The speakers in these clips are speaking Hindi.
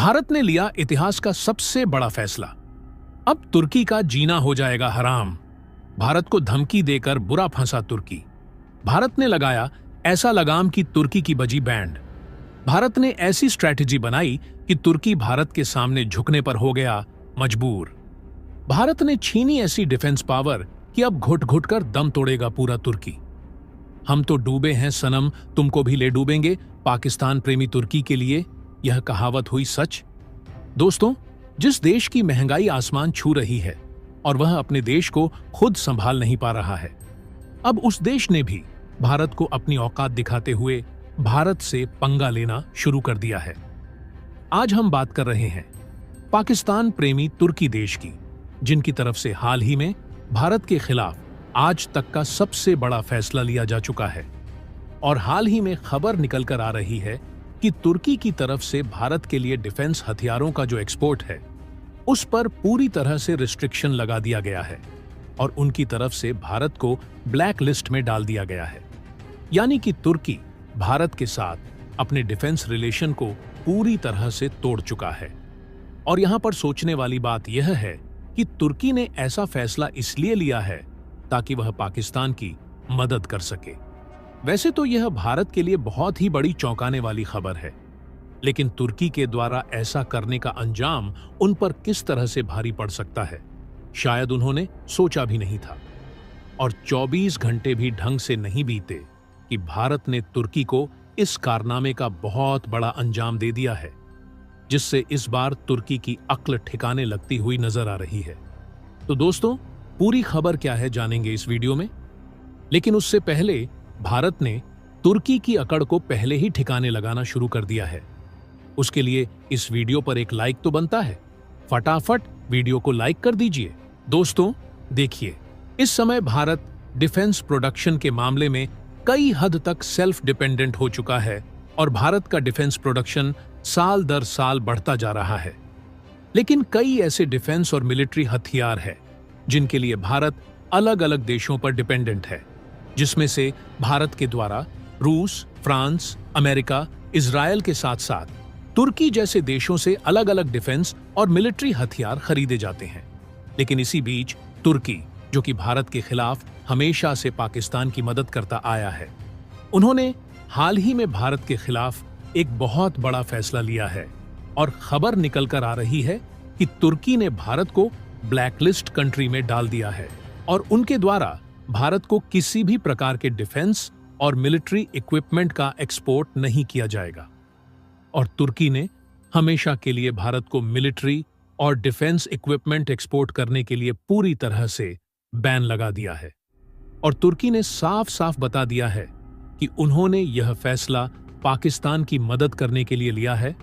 भारत ने लिया इतिहास का सबसे बड़ा फैसला। अब तुर्की का जीना हो जाएगा हराम। भारत को धमकी देकर बुरा फंसा तुर्की। भारत ने लगाया ऐसा लगाम कि तुर्की की बजी बैंड। भारत ने ऐसी स्ट्रैटेजी बनाई कि तुर्की भारत के सामने झुकने पर हो गया मजबूर। भारत ने छीनी ऐसी डिफेंस पावर कि अब घुट घुट कर दम तोड़ेगा पूरा तुर्की। हम तो डूबे हैं सनम, तुमको भी ले डूबेंगे, पाकिस्तान प्रेमी तुर्की के लिए यह कहावत हुई सच। दोस्तों, जिस देश की महंगाई आसमान छू रही है और वह अपने देश को खुद संभाल नहीं पा रहा है, अब उस देश ने भी भारत को अपनी औकात दिखाते हुए भारत से पंगा लेना शुरू कर दिया है। आज हम बात कर रहे हैं पाकिस्तान प्रेमी तुर्की देश की, जिनकी तरफ से हाल ही में भारत के खिलाफ आज तक का सबसे बड़ा फैसला लिया जा चुका है। और हाल ही में खबर निकल कर आ रही है कि तुर्की की तरफ से भारत के लिए डिफेंस हथियारों का जो एक्सपोर्ट है उस पर पूरी तरह से रिस्ट्रिक्शन लगा दिया गया है और उनकी तरफ से भारत को ब्लैक लिस्ट में डाल दिया गया है। यानी कि तुर्की भारत के साथ अपने डिफेंस रिलेशन को पूरी तरह से तोड़ चुका है। और यहां पर सोचने वाली बात यह है कि तुर्की ने ऐसा फैसला इसलिए लिया है ताकि वह पाकिस्तान की मदद कर सके। वैसे तो यह भारत के लिए बहुत ही बड़ी चौंकाने वाली खबर है, लेकिन तुर्की के द्वारा ऐसा करने का अंजाम उन पर किस तरह से भारी पड़ सकता है, शायद उन्होंने सोचा भी नहीं था। और 24 घंटे भी ढंग से नहीं बीते कि भारत ने तुर्की को इस कारनामे का बहुत बड़ा अंजाम दे दिया है, जिससे इस बार तुर्की की अक्ल ठिकाने लगती हुई नजर आ रही है। तो दोस्तों, पूरी खबर क्या है जानेंगे इस वीडियो में। लेकिन उससे पहले भारत ने तुर्की की अकड़ को पहले ही ठिकाने लगाना शुरू कर दिया है। उसके लिए इस वीडियो पर एक लाइक तो बनता है। फटाफट वीडियो को लाइक कर दीजिए। दोस्तों देखिए, इस समय भारत डिफेंस प्रोडक्शन के मामले में कई हद तक सेल्फ डिपेंडेंट हो चुका है और भारत का डिफेंस प्रोडक्शन साल दर साल बढ़ता जा रहा है। लेकिन कई ऐसे डिफेंस और मिलिट्री हथियार हैं जिनके लिए भारत अलग अलग देशों पर डिपेंडेंट है, जिसमें से भारत के द्वारा रूस, फ्रांस, अमेरिका, इजरायल के साथ साथ तुर्की जैसे देशों से अलग अलग डिफेंस और मिलिट्री हथियार खरीदे जाते हैं। लेकिन इसी बीच तुर्की, जो कि भारत के खिलाफ हमेशा से पाकिस्तान की मदद करता आया है, उन्होंने हाल ही में भारत के खिलाफ एक बहुत बड़ा फैसला लिया है और खबर निकल कर आ रही है कि तुर्की ने भारत को ब्लैकलिस्ट कंट्री में डाल दिया है और उनके द्वारा भारत को किसी भी प्रकार के डिफेंस और मिलिट्री इक्विपमेंट का एक्सपोर्ट नहीं किया जाएगा। और तुर्की ने हमेशा के लिए भारत को मिलिट्री और डिफेंस इक्विपमेंट एक्सपोर्ट करने के लिए पूरी तरह से बैन लगा दिया है। और तुर्की ने साफ साफ बता दिया है कि उन्होंने यह फैसला पाकिस्तान की मदद करने के लिए लिया है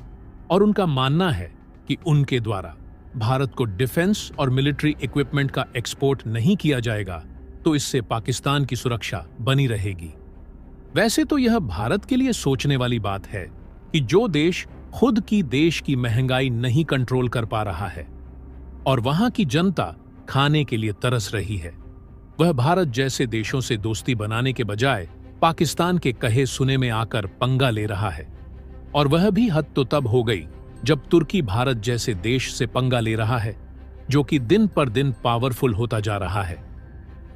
और उनका मानना है कि उनके द्वारा भारत को डिफेंस और मिलिट्री इक्विपमेंट का एक्सपोर्ट नहीं किया जाएगा तो इससे पाकिस्तान की सुरक्षा बनी रहेगी। वैसे तो यह भारत के लिए सोचने वाली बात है कि जो देश खुद की देश की महंगाई नहीं कंट्रोल कर पा रहा है और वहां की जनता खाने के लिए तरस रही है, वह भारत जैसे देशों से दोस्ती बनाने के बजाय पाकिस्तान के कहे सुने में आकर पंगा ले रहा है। और वह भी हद तो तब हो गई जब तुर्की भारत जैसे देश से पंगा ले रहा है जो कि दिन पर दिन पावरफुल होता जा रहा है।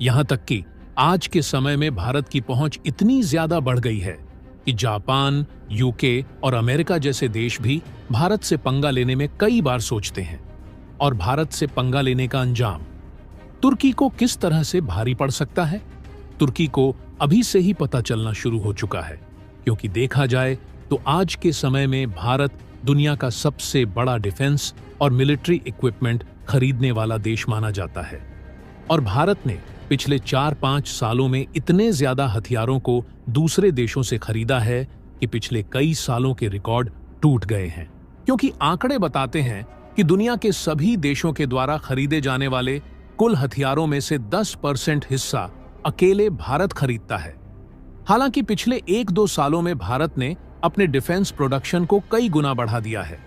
यहां तक कि आज के समय में भारत की पहुंच इतनी ज्यादा बढ़ गई है कि जापान, यूके और अमेरिका जैसे देश भी भारत से पंगा लेने में कई बार सोचते हैं। और भारत से पंगा लेने का अंजाम तुर्की को किस तरह से भारी पड़ सकता है, तुर्की को अभी से ही पता चलना शुरू हो चुका है। क्योंकि देखा जाए तो आज के समय में भारत दुनिया का सबसे बड़ा डिफेंस और मिलिट्री इक्विपमेंट खरीदने वाला देश माना जाता है। और भारत ने पिछले 4-5 सालों में इतने ज्यादा हथियारों को दूसरे देशों से खरीदा है कि पिछले कई सालों के रिकॉर्ड टूट गए हैं। क्योंकि आंकड़े बताते हैं कि दुनिया के सभी देशों के द्वारा खरीदे जाने वाले कुल हथियारों में से 10% हिस्सा अकेले भारत खरीदता है। हालांकि पिछले 1-2 सालों में भारत ने अपने डिफेंस प्रोडक्शन को कई गुना बढ़ा दिया है,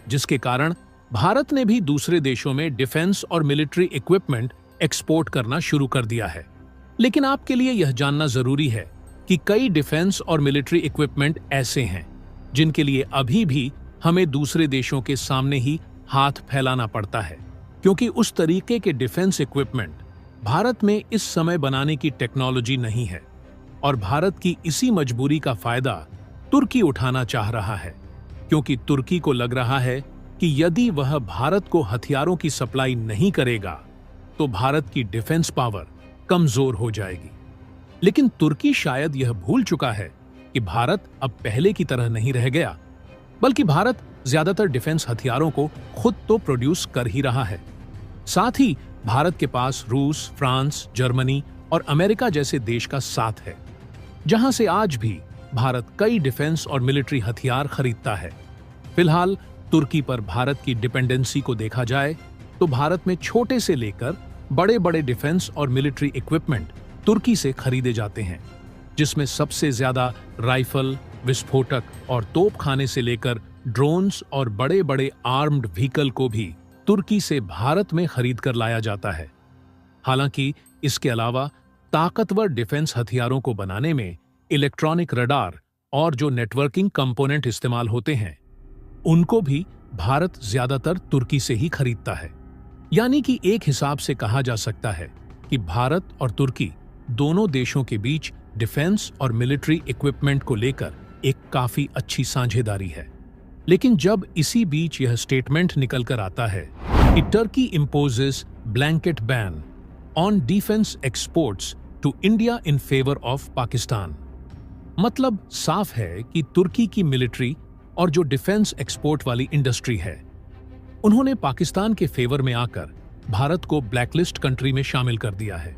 जिसके कारण भारत ने भी दूसरे देशों में डिफेंस और मिलिट्री इक्विपमेंट एक्सपोर्ट करना शुरू कर दिया है। लेकिन आपके लिए यह जानना जरूरी है कि कई डिफेंस और मिलिट्री इक्विपमेंट ऐसे हैं जिनके लिए अभी भी हमें दूसरे देशों के सामने ही हाथ फैलाना पड़ता है, क्योंकि उस तरीके के डिफेंस इक्विपमेंट भारत में इस समय बनाने की टेक्नोलॉजी नहीं है। और भारत की इसी मजबूरी का फायदा तुर्की उठाना चाह रहा है, क्योंकि तुर्की को लग रहा है कि यदि वह भारत को हथियारों की सप्लाई नहीं करेगा तो भारत की डिफेंस पावर कमजोर हो जाएगी। लेकिन तुर्की शायद यह भूल चुका है कि भारत अब पहले की तरह नहीं रह गया, बल्कि भारत ज्यादातर डिफेंस हथियारों को खुद तो प्रोड्यूस कर ही रहा है। साथ ही भारत के पास रूस, फ्रांस, जर्मनी और अमेरिका जैसे देश का साथ है, जहां से आज भी भारत कई डिफेंस और मिलिट्री हथियार खरीदता है। फिलहाल तुर्की पर भारत की डिपेंडेंसी को देखा जाए तो भारत में छोटे से लेकर बड़े बड़े डिफेंस और मिलिट्री इक्विपमेंट तुर्की से खरीदे जाते हैं, जिसमें सबसे ज्यादा राइफल, विस्फोटक और तोपखाने से लेकर ड्रोन्स और बड़े बड़े आर्म्ड व्हीकल को भी तुर्की से भारत में खरीद कर लाया जाता है। हालांकि इसके अलावा ताकतवर डिफेंस हथियारों को बनाने में इलेक्ट्रॉनिक रडार और जो नेटवर्किंग कंपोनेंट इस्तेमाल होते हैं, उनको भी भारत ज्यादातर तुर्की से ही खरीदता है। यानी कि एक हिसाब से कहा जा सकता है कि भारत और तुर्की दोनों देशों के बीच डिफेंस और मिलिट्री इक्विपमेंट को लेकर एक काफी अच्छी साझेदारी है। लेकिन जब इसी बीच यह स्टेटमेंट निकल कर आता है कि Turkey imposes blanket ban on defence exports to India in favour of Pakistan, मतलब साफ है कि तुर्की की मिलिट्री और जो डिफेंस एक्सपोर्ट वाली इंडस्ट्री है, उन्होंने पाकिस्तान के फेवर में आकर भारत को ब्लैकलिस्ट कंट्री में शामिल कर दिया है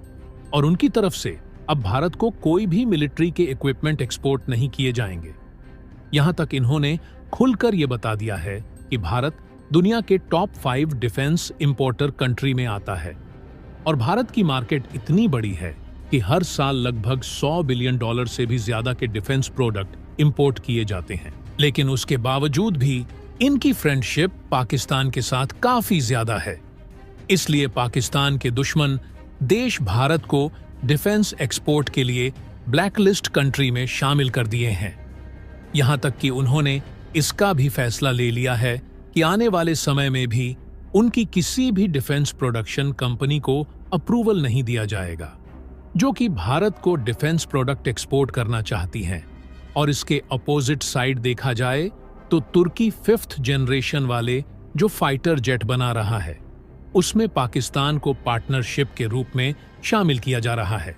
और उनकी तरफ से अब भारत को कोई भी मिलिट्री के इक्विपमेंट एक्सपोर्ट नहीं किए जाएंगे। यहां तक इन्होंने खुलकर यह बता दिया है कि भारत दुनिया के टॉप 5 डिफेंस इंपोर्टर कंट्री में आता है और भारत की मार्केट इतनी बड़ी है कि हर साल लगभग $100 बिलियन से भी ज्यादा के डिफेंस प्रोडक्ट इंपोर्ट किए जाते हैं। लेकिन उसके बावजूद भी इनकी फ्रेंडशिप पाकिस्तान के साथ काफी ज्यादा है। इसलिए पाकिस्तान के दुश्मन देश भारत को डिफेंस एक्सपोर्ट के लिए ब्लैकलिस्ट कंट्री में शामिल कर दिए हैं। यहां तक कि उन्होंने इसका भी फैसला ले लिया है कि आने वाले समय में भी उनकी किसी भी डिफेंस प्रोडक्शन कंपनी को अप्रूवल नहीं दिया जाएगा जो कि भारत को डिफेंस प्रोडक्ट एक्सपोर्ट करना चाहती हैं। और इसके अपोजिट साइड देखा जाए तो तुर्की 5th जनरेशन वाले जो फाइटर जेट बना रहा है, उसमें पाकिस्तान को पार्टनरशिप के रूप में शामिल किया जा रहा है।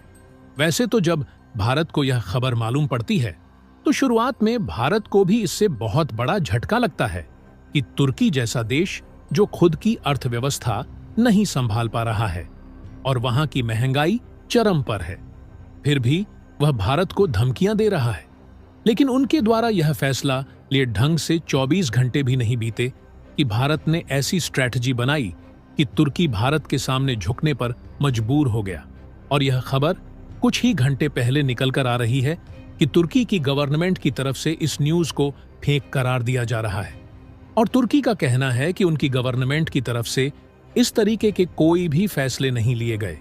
वैसे तो जब भारत को यह खबर मालूम पड़ती है तो शुरुआत में भारत को भी इससे बहुत बड़ा झटका लगता है कि तुर्की जैसा देश जो खुद की अर्थव्यवस्था नहीं संभाल पा रहा है और वहां की महंगाई चरम पर है, फिर भी वह भारत को धमकियां दे रहा है। लेकिन उनके द्वारा यह फैसला लिए ढंग से 24 घंटे भी नहीं बीते कि भारत ने ऐसी स्ट्रैटेजी बनाई कि तुर्की भारत के सामने झुकने पर मजबूर हो गया। और यह खबर कुछ ही घंटे पहले निकल कर आ रही है कि तुर्की की गवर्नमेंट की तरफ से इस न्यूज को फेक करार दिया जा रहा है और तुर्की का कहना है कि उनकी गवर्नमेंट की तरफ से इस तरीके के कोई भी फैसले नहीं लिए गए,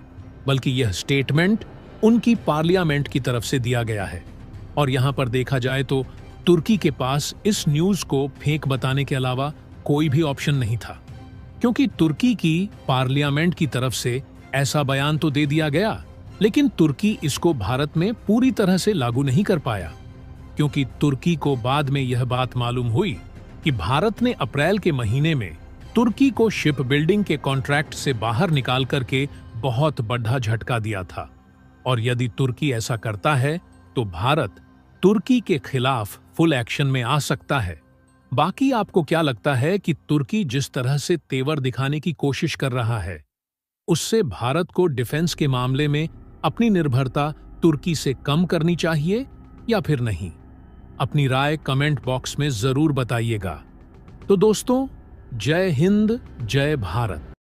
बल्कि यह स्टेटमेंट उनकी पार्लियामेंट की तरफ से दिया गया है। और यहां पर देखा जाए तो तुर्की के पास इस न्यूज को फेक बताने के अलावा कोई भी ऑप्शन नहीं था, क्योंकि तुर्की की पार्लियामेंट की तरफ से ऐसा बयान तो दे दिया गया, लेकिन तुर्की इसको भारत में पूरी तरह से लागू नहीं कर पाया, क्योंकि तुर्की को बाद में यह बात मालूम हुई कि भारत ने अप्रैल के महीने में तुर्की को शिप बिल्डिंग के कॉन्ट्रैक्ट से बाहर निकाल करके बहुत बड़ा झटका दिया था। और यदि तुर्की ऐसा करता है तो भारत तुर्की के खिलाफ फुल एक्शन में आ सकता है। बाकी आपको क्या लगता है कि तुर्की जिस तरह से तेवर दिखाने की कोशिश कर रहा है, उससे भारत को डिफेंस के मामले में अपनी निर्भरता तुर्की से कम करनी चाहिए या फिर नहीं? अपनी राय कमेंट बॉक्स में जरूर बताइएगा। तो दोस्तों, जय हिंद, जय भारत।